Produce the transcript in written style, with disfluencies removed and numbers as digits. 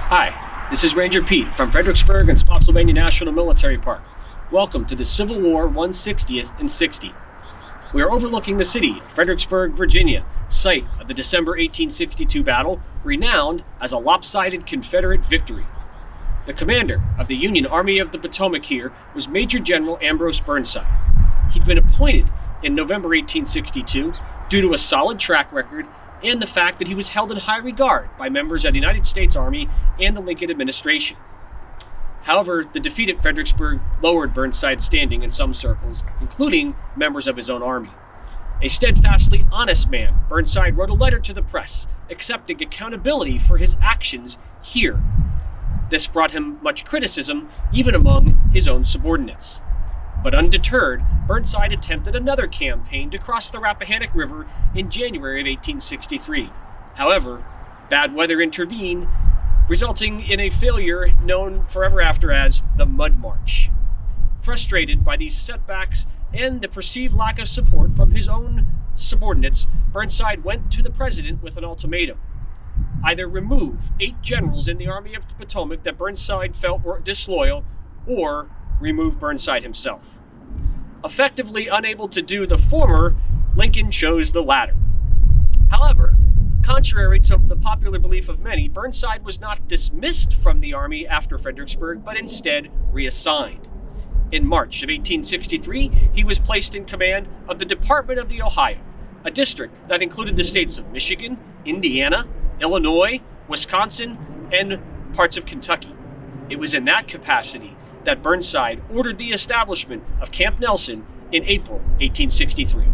Hi, this is Ranger Pete from Fredericksburg and Spotsylvania National Military Park. Welcome to the Civil War 160th and 60. We are overlooking the city of Fredericksburg, Virginia, site of the December 1862 battle, renowned as a lopsided Confederate victory. The commander of the Union Army of the Potomac here was Major General Ambrose Burnside. He'd been appointed in November 1862 due to a solid track record and the fact that he was held in high regard by members of the United States Army and the Lincoln administration. However, the defeat at Fredericksburg lowered Burnside's standing in some circles, including members of his own army. A steadfastly honest man, Burnside wrote a letter to the press, accepting accountability for his actions here. This brought him much criticism, even among his own subordinates. But undeterred, Burnside attempted another campaign to cross the Rappahannock River in January of 1863. However, bad weather intervened, resulting in a failure known forever after as the Mud March. Frustrated by these setbacks and the perceived lack of support from his own subordinates, Burnside went to the president with an ultimatum. Either remove 8 generals in the Army of the Potomac that Burnside felt were disloyal, or remove Burnside himself. Effectively unable to do the former, Lincoln chose the latter. However, contrary to the popular belief of many, Burnside was not dismissed from the Army after Fredericksburg, but instead reassigned. In March of 1863, he was placed in command of the Department of the Ohio, a district that included the states of Michigan, Indiana, Illinois, Wisconsin, and parts of Kentucky. It was in that capacity that Burnside ordered the establishment of Camp Nelson in April 1863.